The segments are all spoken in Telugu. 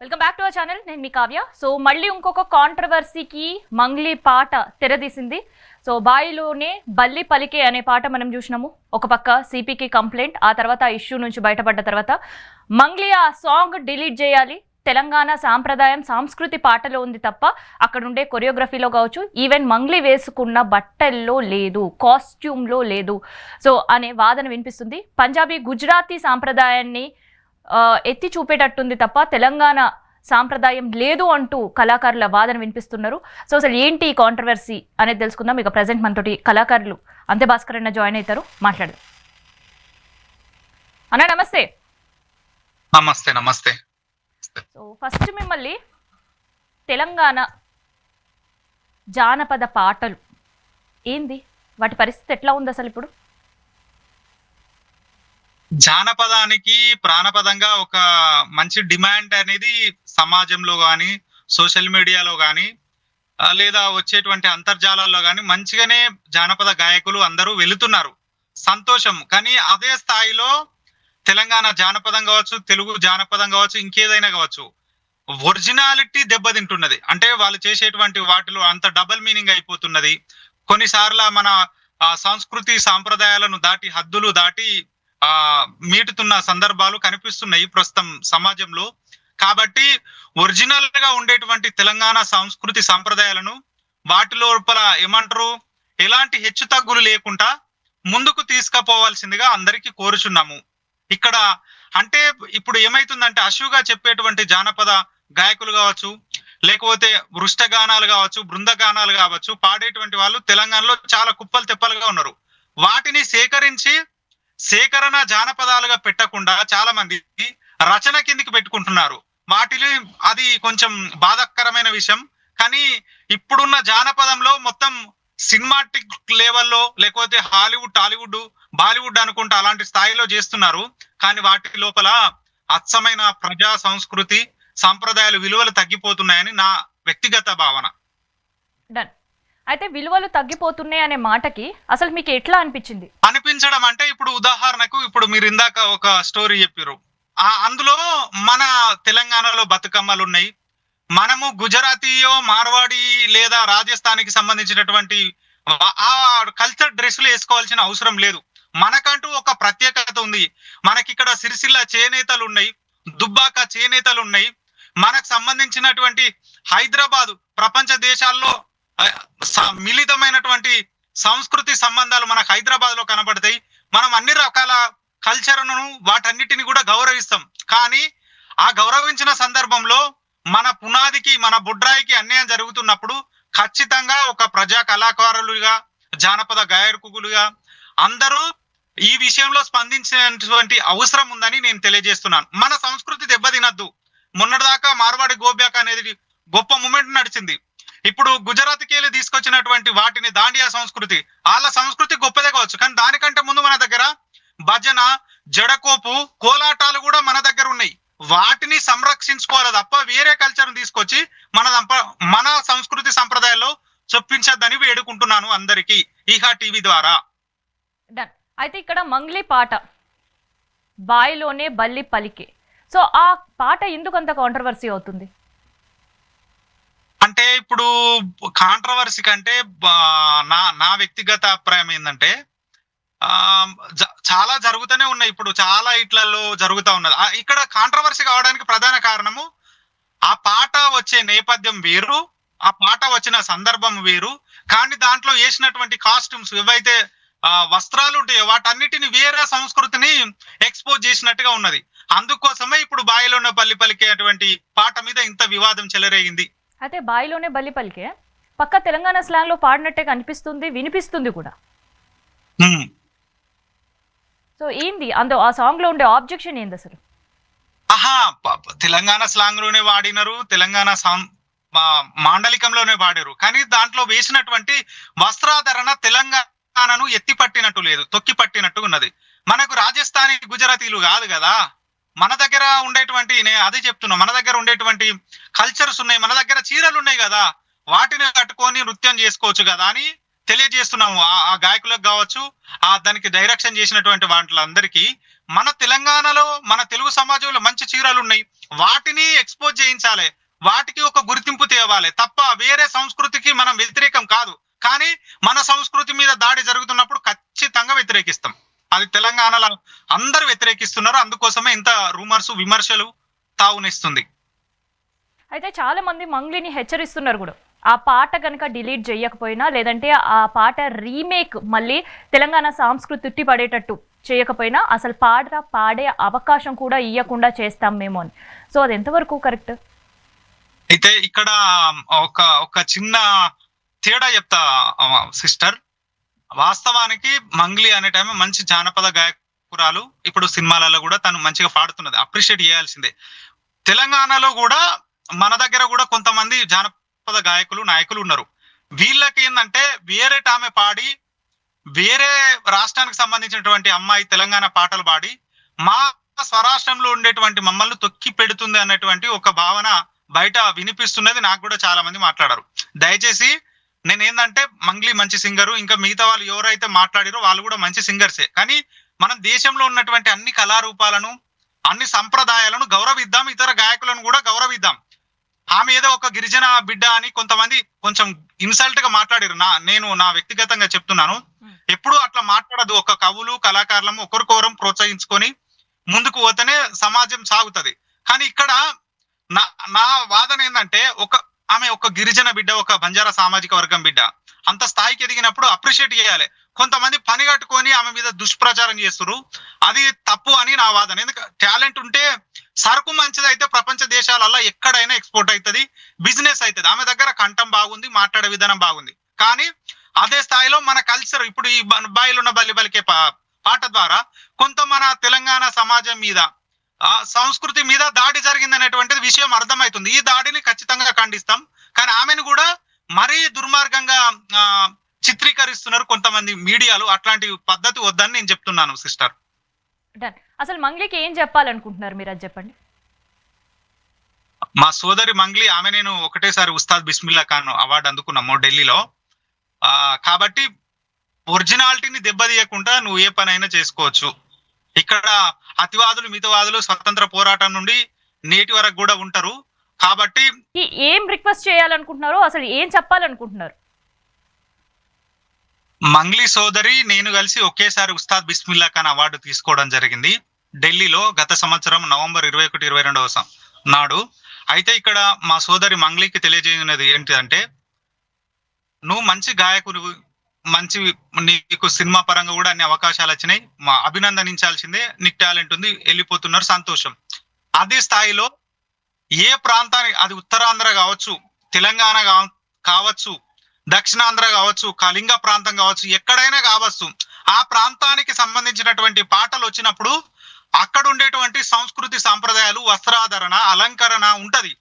Welcome back to our channel. నేను మీ కావ్య. సో మళ్ళీ ఇంకొక కాంట్రవర్సీకి మంగ్లీ పాట తెరదీసింది. సో బాయిలోనే బల్లి పలికే అనే పాట మనం చూసినాము. ఒక పక్క సిపికి కంప్లైంట్, ఆ తర్వాత ఆ ఇష్యూ నుంచి బయటపడ్డ తర్వాత మంగ్లీ ఆ సాంగ్ డిలీట్ చేయాలి, తెలంగాణ సాంప్రదాయం సంస్కృతి పాటలో ఉంది తప్ప అక్కడ ఉండే కొరియోగ్రఫీలో కావచ్చు, ఈవెన్ మంగ్లీ వేసుకున్న బట్టల్లో లేదు, కాస్ట్యూమ్లో లేదు సో అనే వాదన వినిపిస్తుంది. పంజాబీ గుజరాతీ సాంప్రదాయాన్ని ఎత్తి చూపేటట్టుంది తప్ప తెలంగాణ సాంప్రదాయం లేదు అంటూ కళాకారుల వాదన వినిపిస్తున్నారు. సో అసలు ఏంటి ఈ కాంట్రవర్సీ అనేది తెలుసుకుందాం. ఇక ప్రజెంట్ మనతోటి కళాకారులు అంతే భాస్కర్ అన్న జాయిన్ అవుతారు, మాట్లాడదాం. అన్న నమస్తే. నమస్తే. నమస్తే. సో ఫస్ట్ మిమ్మల్ని తెలంగాణ జానపద పాటలు ఏంది, వాటి పరిస్థితి ఎట్లా ఉంది అసలు ఇప్పుడు? జానపదానికి ప్రాణపదంగా ఒక మంచి డిమాండ్ అనేది సమాజంలో కానీ, సోషల్ మీడియాలో కానీ, లేదా వచ్చేటువంటి అంతర్జాలాల్లో కానీ మంచిగానే జానపద గాయకులు అందరూ వెళుతున్నారు, సంతోషం. కానీ అదే స్థాయిలో తెలంగాణ జానపదం కావచ్చు, తెలుగు జానపదం కావచ్చు, ఇంకేదైనా కావచ్చు, ఒరిజినాలిటీ దెబ్బతింటున్నది. అంటే వాళ్ళు చేసేటువంటి వాటిలో అంత డబల్ మీనింగ్ అయిపోతున్నది. కొన్నిసార్లు మన సంస్కృతి సాంప్రదాయాలను దాటి, హద్దులు దాటి మీటుతున్న సందర్భాలు కనిపిస్తున్నాయి ప్రస్తుతం సమాజంలో. కాబట్టి ఒరిజినల్ గా ఉండేటువంటి తెలంగాణ సంస్కృతి సంప్రదాయాలను వాటి లోపల ఏమంటారు, ఎలాంటి హెచ్చు తగ్గులు లేకుండా ముందుకు తీసుకుపోవాల్సిందిగా అందరికీ కోరుచున్నాము. ఇక్కడ అంటే ఇప్పుడు ఏమైతుందంటే అశుగా చెప్పేటువంటి జానపద గాయకులు కావచ్చు, లేకపోతే వృష్టగానాలు కావచ్చు, బృందగానాలు కావచ్చు, పాడేటువంటి వాళ్ళు తెలంగాణలో చాలా కుప్పలు తెప్పలుగా ఉన్నారు. వాటిని సేకరణ జానపదాలుగా పెట్టకుండా చాలా మంది రచన కిందికి పెట్టుకుంటున్నారు. వాటిని అది కొంచెం బాధాకరమైన విషయం. కానీ ఇప్పుడున్న జానపదంలో మొత్తం సినిమాటిక్ లెవెల్లో, లేకపోతే హాలీవుడ్, టాలీవుడ్, బాలీవుడ్ అనుకుంటా అలాంటి స్థాయిలో చేస్తున్నారు. కానీ వాటి లోపల అచ్చమైన ప్రజా సంస్కృతి సాంప్రదాయాలు విలువలు తగ్గిపోతున్నాయని నా వ్యక్తిగత భావన. డన్. అయితే విలువలు తగ్గిపోతున్నాయి అనే మాటకి అసలు మీకు ఎట్లా అనిపించింది? అనిపించడం అంటే ఇప్పుడు ఉదాహరణకు ఇప్పుడు మీరు ఇందాక ఒక స్టోరీ చెప్పారు, అందులో మన తెలంగాణలో బతుకమ్మలు ఉన్నాయి. మనము గుజరాతీయో, మార్వాడి లేదా రాజస్థాన్కి సంబంధించినటువంటి ఆ కల్చర్ డ్రెస్సులు వేసుకోవాల్సిన అవసరం లేదు. మనకంటూ ఒక ప్రత్యేకత ఉంది. మనకి ఇక్కడ సిరిసిల్ల చేనేతలు ఉన్నాయి, దుబ్బాక చేనేతలు ఉన్నాయి. మనకు సంబంధించినటువంటి హైదరాబాదు ప్రపంచ దేశాల్లో మిళితమైనటువంటి సంస్కృతి సంబంధాలు మనకు హైదరాబాద్ లో కనబడతాయి. మనం అన్ని రకాల కల్చర్ను వాటన్నిటిని కూడా గౌరవిస్తాం. కానీ ఆ గౌరవించిన సందర్భంలో మన పునాదికి, మన బుడ్రాయికి అన్యాయం జరుగుతున్నప్పుడు ఖచ్చితంగా ఒక ప్రజా కళాకారులుగా, జానపద గాయకులుగా అందరూ ఈ విషయంలో స్పందించినటువంటి అవసరం ఉందని నేను తెలియజేస్తున్నాను. మన సంస్కృతి దెబ్బతినద్దు. మొన్నటిదాకా మార్వాడి గోబ్యాక్ అనేది గొప్ప మూమెంట్ నడిచింది. ఇప్పుడు గుజరాత్కి వెళ్ళి తీసుకొచ్చినటువంటి వాటిని దాండియా సంస్కృతి, వాళ్ళ సంస్కృతి గొప్పదే కావచ్చు, కానీ దానికంటే ముందు మన దగ్గర భజన, జడకోపు, కోలాటాలు కూడా మన దగ్గర ఉన్నాయి. వాటిని సంరక్షించుకోవాలి తప్ప వేరే కల్చర్ తీసుకొచ్చి మన సంస్కృతి సంప్రదాయాల్లో చొప్పించద్దని వేడుకుంటున్నాను అందరికీ ఈహా టీవీ ద్వారా. డన్. అయితే ఇక్కడ మంగ్లీ పాట బాయిలోనే బల్లి పలికే, సో ఆ పాట ఎందుకు అంత కాంట్రవర్సీ అవుతుంది? అంటే ఇప్పుడు కాంట్రవర్సీ కంటే నా వ్యక్తిగత అభిప్రాయం ఏంటంటే చాలా జరుగుతూనే ఉన్నాయి. ఇప్పుడు చాలా ఇట్లలో జరుగుతూ ఉన్నది. ఇక్కడ కాంట్రవర్సీ కావడానికి ప్రధాన కారణము ఆ పాట వచ్చే నేపథ్యం వేరు, ఆ పాట వచ్చిన సందర్భం వేరు. కానీ దాంట్లో వేసినటువంటి కాస్ట్యూమ్స్ ఏవైతే వస్త్రాలు ఉంటాయో వాటన్నిటిని వేరే సంస్కృతిని ఎక్స్పోజ్ చేసినట్టుగా ఉన్నది. అందుకోసమే ఇప్పుడు బాయిలోనే బల్లి పలికేటువంటి పాట మీద ఇంత వివాదం చెలరేగింది. అయితే బాయిలోనే బల్లి పలికే పక్క తెలంగాణ స్లాంగ్ లో పాడినట్టే కనిపిస్తుంది, వినిపిస్తుంది కూడా. సో ఏంది ఆ సాంగ్ లో ఉండే ఆబ్జెక్షన్ ఏంది అసలు? తెలంగాణ స్లాంగ్ లోనే వాడినారు, తెలంగాణ మాండలికంలోనే వాడారు. కానీ దాంట్లో వేసినటువంటి వస్త్రాధరణ తెలంగాణను ఎత్తి పట్టినట్టు లేదు, తొక్కి పట్టినట్టు ఉన్నది. మనకు రాజస్థానీ, గుజరాతీలు కాదు కదా, మన దగ్గర ఉండేటువంటి, నేను అదే చెప్తున్నా, మన దగ్గర ఉండేటువంటి కల్చర్స్ ఉన్నాయి, మన దగ్గర చీరలు ఉన్నాయి కదా, వాటిని కట్టుకొని నృత్యం చేసుకోవచ్చు కదా అని తెలియజేస్తున్నాము. ఆ గాయకులకు కావచ్చు, దానికి డైరెక్షన్ చేసినటువంటి వాళ్ళందరికీ మన తెలంగాణలో, మన తెలుగు సమాజంలో మంచి చీరలు ఉన్నాయి. వాటిని ఎక్స్పోజ్ చేయించాలి, వాటికి ఒక గుర్తింపు తేవాలి తప్ప వేరే సంస్కృతికి మనం వ్యతిరేకం కాదు. కానీ మన సంస్కృతి మీద దాడి జరుగుతున్నప్పుడు ఖచ్చితంగా వ్యతిరేకిస్తాం. అది తెలంగాణలో అందరూ వ్యతిరేకిస్తున్నారు. అందుకోసమే ఇంత రూమర్స్ విమర్శలు తావునిస్తుంది. అయితే చాలా మంది మంగ్లీని హెచ్చరిస్తున్నారు కూడా, ఆ పాట కనుక డిలీట్ చేయకపోయినా లేదంటే ఆ పాట రీమేక్ మళ్ళీ తెలంగాణ సంస్కృతి ఉట్టి పడేటట్టు చేయకపోయినా అసలు పాడే అవకాశం కూడా ఇవ్వకుండా చేస్తాం మేము అని. సో అది ఎంతవరకు కరెక్ట్? అయితే ఇక్కడ ఒక చిన్న తేడా చెప్తా సిస్టర్. వాస్తవానికి మంగ్లీ అనే టైం మంచి జానపద గాయకురాలు. ఇప్పుడు సినిమాలలో కూడా తను మంచిగా పాడుతున్నది, అప్రిషియేట్ చేయాల్సిందే. తెలంగాణలో కూడా మన దగ్గర కూడా కొంతమంది జానపద గాయకులు నాయకులు ఉన్నారు. వీళ్ళకి ఏంటంటే వేరే ఆమె పాడి వేరే రాష్ట్రానికి సంబంధించినటువంటి అమ్మాయి తెలంగాణ పాటలు పాడి మా స్వరాష్ట్రంలో ఉండేటువంటి మమ్మల్ని తొక్కి పెడుతుంది అన్నటువంటి ఒక భావన బయట వినిపిస్తున్నది. నాకు కూడా చాలా మంది మాట్లాడారు. దయచేసి నేనేందంటే మంగ్లీ మంచి సింగరు, ఇంకా మిగతా వాళ్ళు ఎవరైతే మాట్లాడారో వాళ్ళు కూడా మంచి సింగర్సే. కానీ మనం దేశంలో ఉన్నటువంటి అన్ని కళారూపాలను అన్ని సంప్రదాయాలను గౌరవిద్దాం, ఇతర గాయకులను కూడా గౌరవిద్దాం. ఆమె ఏదో ఒక గిరిజన బిడ్డ అని కొంతమంది కొంచెం ఇన్సల్ట్ గా మాట్లాడారు. నేను నా వ్యక్తిగతంగా చెప్తున్నాను, ఎప్పుడు అట్లా మాట్లాడదు. ఒక కవులు కళాకారులము ఒకరికొకరం ప్రోత్సహించుకొని ముందుకు పోతేనే సమాజం సాగుతుంది. కానీ ఇక్కడ నా వాదన ఏంటంటే ఆమె ఒక గిరిజన బిడ్డ, ఒక బంజారా సామాజిక వర్గం బిడ్డ, అంత స్థాయికి ఎదిగినప్పుడు అప్రిషియేట్ చేయాలి. కొంతమంది పని కట్టుకొని ఆమె మీద దుష్ప్రచారం చేస్తున్నారు, అది తప్పు అని నా వాదన. ఎందుకంటే టాలెంట్ ఉంటే సరుకు మంచిది అయితే ప్రపంచ దేశాలలో ఎక్కడైనా ఎక్స్పోర్ట్ అవుతుంది, బిజినెస్ అవుతుంది. ఆమె దగ్గర కంఠం బాగుంది, మాట్లాడే విధానం బాగుంది. కానీ అదే స్థాయిలో మన కల్చర్ ఇప్పుడు ఈ బాయిలు ఉన్న బల్లి బలికే పాట ద్వారా కొంత మన తెలంగాణ సమాజం మీద ఆ సంస్కృతి మీద దాడి జరిగింది అనేటువంటిది విషయం అర్థమవుతుంది. ఈ దాడిని ఖచ్చితంగా ఖండిస్తాం. కానీ ఆమెను కూడా మరీ దుర్మార్గంగా చిత్రీకరిస్తున్నారు కొంతమంది మీడియాలు. అట్లాంటి పద్ధతి వద్దని నేను చెప్తున్నాను సిస్టర్. అసలు మంగ్లీకి ఏం చెప్పాలనుకుంటున్నారు మీరు, అది చెప్పండి. మా సోదరి మంగ్లీ, ఆమె నేను ఒకటేసారి ఉస్తాద్ బిస్మిల్లా ఖాన్ అవార్డు అందుకున్నాము ఢిల్లీలో. కాబట్టి ఒరిజినాలిటీని దెబ్బతీయకుండా నువ్వు ఏ పనైనా చేసుకోవచ్చు. ఇక్కడ అతివాదులు మితవాదులు స్వతంత్ర పోరాటం నుండి నేటి వరకు కూడా ఉంటారు. కాబట్టి ఏం రిక్వెస్ట్ చేయాలనుకుంటున్నారు, అసలు ఏం చెప్పాలనుకుంటున్నారు? మంగ్లీ సోదరి నేను కలిసి ఒకేసారి ఉస్తాద్ బిస్మిల్లా ఖాన్ అవార్డు తీసుకోవడం జరిగింది ఢిల్లీలో గత సంవత్సరం నవంబర్ 21-22 నాడు. అయితే ఇక్కడ మా సోదరి మంగ్లీకి తెలియజేయనది ఏంటిదంటే, నువ్వు మంచి గాయకుడు, మంచి నీకు సినిమా పరంగా కూడా అన్ని అవకాశాలు వచ్చినాయి, మా అభినందనించాల్సిందే. నీకు టాలెంట్ ఉంది, వెళ్ళిపోతున్నారు, సంతోషం. అదే స్థాయిలో ఏ ప్రాంతానికి, అది ఉత్తరాంధ్ర కావచ్చు, తెలంగాణ కావచ్చు, దక్షిణాంధ్ర కావచ్చు, కళింగ ప్రాంతం కావచ్చు, ఎక్కడైనా కావచ్చు, ఆ ప్రాంతానికి సంబంధించినటువంటి పాటలు వచ్చినప్పుడు అక్కడ ఉండేటువంటి సంస్కృతి సాంప్రదాయాలు, వస్త్రాధరణ, అలంకరణ ఉంటది.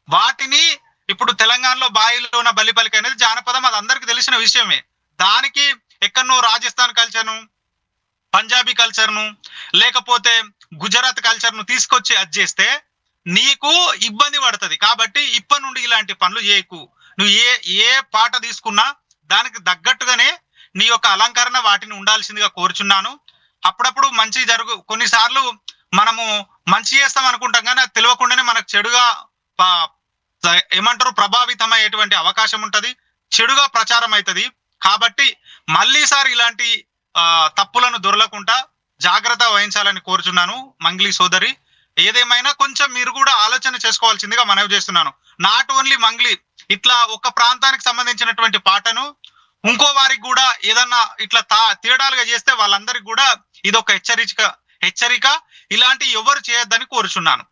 వాటిని ఇప్పుడు తెలంగాణలో బాయిలోన బలిపలిక అనేది జానపదం, అది అందరికి తెలిసిన విషయమే. దానికి ఎక్కడనో రాజస్థాన్ కల్చర్ను, పంజాబీ కల్చర్ను, లేకపోతే గుజరాత్ కల్చర్ను తీసుకొచ్చి అది చేస్తే నీకు ఇబ్బంది పడుతుంది. కాబట్టి ఇప్పటి నుండి ఇలాంటి పనులు చేయకు. నువ్వు ఏ పాట తీసుకున్నా దానికి తగ్గట్టుగానే నీ యొక్క అలంకరణ వాటిని ఉండాల్సిందిగా కోరుచున్నాను. అప్పుడప్పుడు మంచి కొన్నిసార్లు మనము మంచి చేస్తాం అనుకుంటాం, కానీ అది తెలియకుండానే మనకు చెడుగా ప్రభావితమయ్యేటువంటి అవకాశం ఉంటది, చెడుగా ప్రచారం అవుతుంది. కాబట్టి మళ్ళీసారి ఇలాంటి తప్పులను దొరలకుండా జాగ్రత్త వహించాలని కోరుచున్నాను మంగ్లీ సోదరి. ఏదేమైనా కొంచెం మీరు కూడా ఆలోచన చేసుకోవాల్సిందిగా మనవి చేస్తున్నాను. నాట్ ఓన్లీ మంగ్లీ, ఇట్లా ఒక ప్రాంతానికి సంబంధించినటువంటి పాటను ఇంకో వారికి కూడా ఏదన్నా ఇట్లా తేడాలుగా చేస్తే వాళ్ళందరికీ కూడా ఇది ఒక హెచ్చరిక. ఇలాంటి ఎవరు చేయొద్దని కోరుచున్నాను.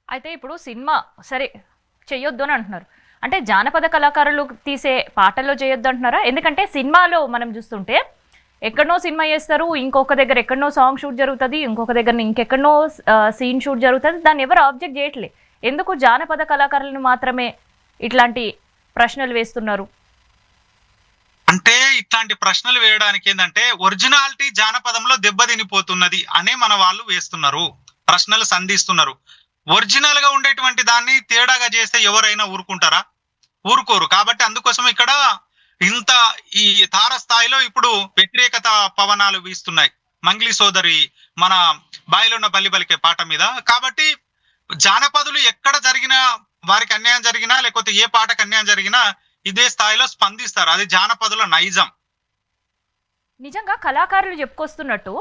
అయితే ఇప్పుడు సినిమా సరే చెయ్యొద్దు అని అంటున్నారు, అంటే జానపద కళాకారులు తీసే పాటల్లో చేయొద్దు అంటున్నారా? ఎందుకంటే సినిమాలో మనం చూస్తుంటే ఎక్కడనో సినిమా చేస్తారు, ఇంకొక దగ్గర ఎక్కడనో సాంగ్ షూట్ జరుగుతుంది, ఇంకొక దగ్గర ఇంకెక్కడనో సీన్ షూట్ జరుగుతుంది, దాన్ని ఎవరు ఆబ్జెక్ట్ చేయట్లే. ఎందుకు జానపద కళాకారులను మాత్రమే ఇట్లాంటి ప్రశ్నలు వేస్తున్నారు? అంటే ఇట్లాంటి ప్రశ్నలు వేయడానికి ఏంటంటే ఒరిజినాలిటీ జానపదంలో దెబ్బతినిపోతున్నది అనే మన వాళ్ళు వేస్తున్నారు, ప్రశ్నలు సంధిస్తున్నారు. ఒరిజినల్ గా ఉండేటువంటి దాన్ని తేడాగా చేస్తే ఎవరైనా ఊరుకుంటారా? ఊరుకోరు. కాబట్టి అందుకోసం ఇక్కడ ఇంత ఈ తారస్థాయిలో ఇప్పుడు వ్యతిరేకత పవనాలు వీస్తున్నాయి మంగ్లీ సోదరి మన బాయిలో ఉన్న బల్లి బలికే పాట మీద. కాబట్టి జానపదులు ఎక్కడ జరిగినా, వారికి అన్యాయం జరిగినా లేకపోతే ఏ పాటకు అన్యాయం జరిగినా ఇదే స్థాయిలో స్పందిస్తారు. అది జానపదుల నైజం. నిజంగా కళాకారులు చెప్పుకొస్తున్నట్టు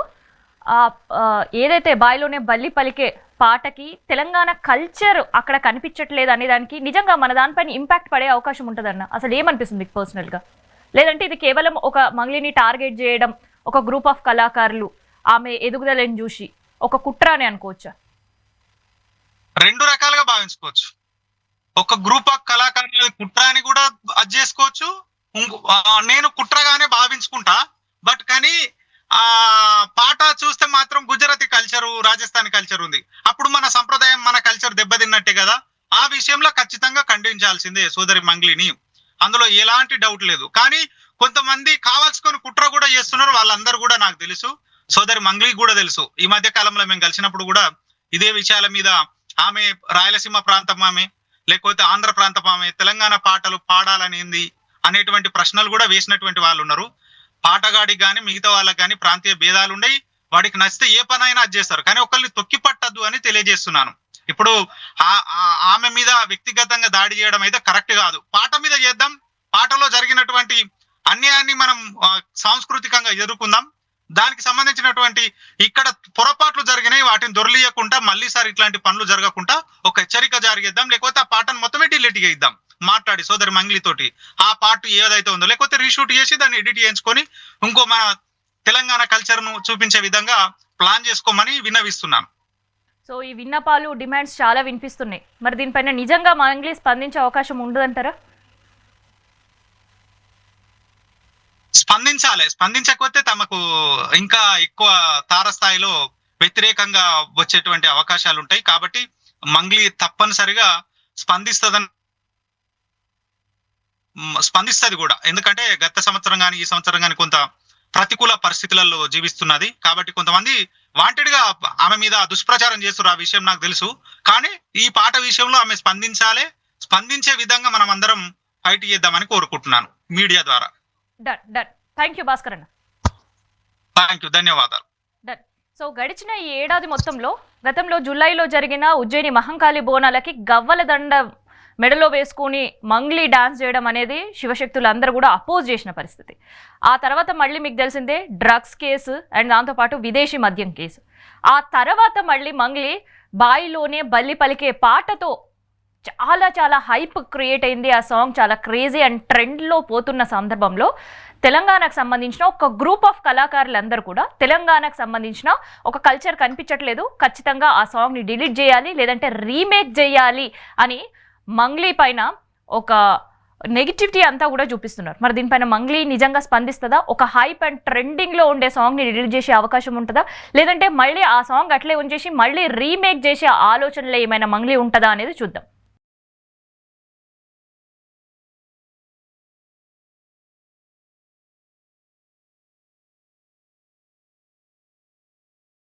ఆ, ఆ, ఏదైతే బాయిలోనే బల్లి పలికే పాటకి తెలంగాణ కల్చర్ అక్కడ కనిపించట్లేదు అనే దానికి నిజంగా మన దానిపైన ఇంపాక్ట్ పడే అవకాశం ఉంటుందన్న అసలు ఏమనిపిస్తుంది మీకు పర్సనల్గా? లేదంటే ఇది కేవలం ఒక మంగ్లీని టార్గెట్ చేయడం, ఒక గ్రూప్ ఆఫ్ కళాకారులు ఆమె ఎదుగుదలని చూసి ఒక కుట్ర అని అనుకోవచ్చా? రెండు రకాలుగా భావించుకోవచ్చు. ఒక గ్రూప్ ఆఫ్ కళాకారుల కుట్ర అని కూడా అది చేసుకోవచ్చు. నేను కుట్రగానే భావించుకుంటా. బట్ కానీ ఆ పాట చూస్తే మాత్రం గుజరాతీ కల్చరు, రాజస్థానీ కల్చర్ ఉంది. అప్పుడు మన సంప్రదాయం, మన కల్చర్ దెబ్బతిన్నట్టే కదా. ఆ విషయంలో ఖచ్చితంగా ఖండించాల్సిందే సోదరి మంగ్లీని, అందులో ఎలాంటి డౌట్ లేదు. కానీ కొంతమంది కావాల్సుకొని కుట్ర కూడా చేస్తున్నారు. వాళ్ళందరూ కూడా నాకు తెలుసు, సోదరి మంగ్లీ కూడా తెలుసు. ఈ మధ్య కాలంలో మేము కలిసినప్పుడు కూడా ఇదే విషయాల మీద ఆమె రాయలసీమ ప్రాంతం ఆమె, లేకపోతే ఆంధ్ర ప్రాంతం ఆమె, తెలంగాణ పాటలు పాడాలనేది అనేటువంటి ప్రశ్నలు కూడా వేసినటువంటి వాళ్ళు ఉన్నారు. పాటగాడికి కానీ మిగతా వాళ్ళకి కానీ ప్రాంతీయ భేదాలు ఉన్నాయి. వాడికి నచ్చితే ఏ పనైనా అది చేస్తారు. కానీ ఒకరిని తొక్కి పట్టద్దు అని తెలియజేస్తున్నాను. ఇప్పుడు ఆమె మీద వ్యక్తిగతంగా దాడి చేయడం అయితే కరెక్ట్ కాదు. పాట మీద చేద్దాం. పాటలో జరిగినటువంటి అన్యాయాన్ని మనం సాంస్కృతికంగా ఎదుర్కొందాం. దానికి సంబంధించినటువంటి ఇక్కడ పొరపాట్లు జరిగినాయి, వాటిని దొరలియకుండా మళ్ళీసారి ఇట్లాంటి పనులు జరగకుండా ఒక హెచ్చరిక జరిగేద్దాం. లేకపోతే ఆ పాటను మొత్తమే డిలీట్ చేద్దాం. మాట్లాడి సోదరి మంగ్లీ తోటి ఆ పాట ఏదైతే ఉందో లేకపోతే రీషూట్ చేసి దాన్ని ఎడిట్ చేయించుకొని ఇంకో మన తెలంగాణ కల్చర్ ను చూపించే విధంగా ప్లాన్ చేసుకోమని విన్నవిస్తున్నాను. సో ఈ విన్నపాలు, డిమాండ్స్ చాలా వినిపిస్తున్నాయి. మరి దీనిపైన నిజంగా మంగ్లీ స్పందించే అవకాశం ఉండదంటారా? స్పందించాలి. స్పందించకపోతే తమకు ఇంకా ఎక్కువ తారస్థాయిలో వ్యతిరేకంగా వచ్చేటువంటి అవకాశాలు ఉంటాయి. కాబట్టి మంగ్లీ తప్పనిసరిగా స్పందిస్తుంది కూడా. ఎందుకంటే గత సంవత్సరం కానీ ఈ సంవత్సరం కానీ కొంత ప్రతికూల పరిస్థితులలో జీవిస్తున్నది. కాబట్టి కొంతమంది వాంటెడ్ గా ఆమె మీద దుష్ప్రచారం చేస్తున్నారు. ఆ విషయం నాకు తెలుసు. కానీ ఈ పాట విషయంలో ఆమె స్పందించాలి. స్పందించే విధంగా మనం అందరం ఫైట్ చేద్దామని కోరుకుంటున్నాను మీడియా ద్వారా. Done done. Thank you Bhaskar అన్న. థ్యాంక్ యూ, ధన్యవాదాలు. డన్. సో గడిచిన ఈ ఏడాది మొత్తంలో గతంలో జూలైలో జరిగిన ఉజ్జయిని మహంకాళి బోనాలకి గవ్వల దండ మెడలో వేసుకుని మంగ్లీ డాన్స్ చేయడం అనేది శివశక్తులు అందరూ కూడా అపోజ్ చేసిన పరిస్థితి. ఆ తర్వాత మళ్ళీ మీకు తెలిసిందే డ్రగ్స్ కేసు అండ్ దాంతోపాటు విదేశీ మద్యం కేసు. ఆ తర్వాత మళ్ళీ మంగ్లీ బాయిలోనే బల్లి పలికే పాటతో చాలా చాలా హైప్ క్రియేట్ అయింది. ఆ సాంగ్ చాలా క్రేజీ అండ్ ట్రెండ్లో పోతున్న సందర్భంలో తెలంగాణకు సంబంధించిన ఒక గ్రూప్ ఆఫ్ కళాకారులందరూ కూడా తెలంగాణకు సంబంధించిన ఒక కల్చర్ కనిపించట్లేదు, ఖచ్చితంగా ఆ సాంగ్ని డిలీట్ చేయాలి లేదంటే రీమేక్ చేయాలి అని మంగ్లీ పైన ఒక నెగిటివిటీ అంతా కూడా చూపిస్తున్నారు. మరి దీనిపైన మంగ్లీ నిజంగా స్పందిస్తుందా? ఒక హైప్ అండ్ ట్రెండింగ్లో ఉండే సాంగ్ని డిలీట్ చేసే అవకాశం ఉంటుందా? లేదంటే మళ్ళీ ఆ సాంగ్ అట్లే ఉంచేసి మళ్ళీ రీమేక్ చేసే ఆలోచనలో ఏమైనా మంగ్లీ ఉంటుందా అనేది చూద్దాం.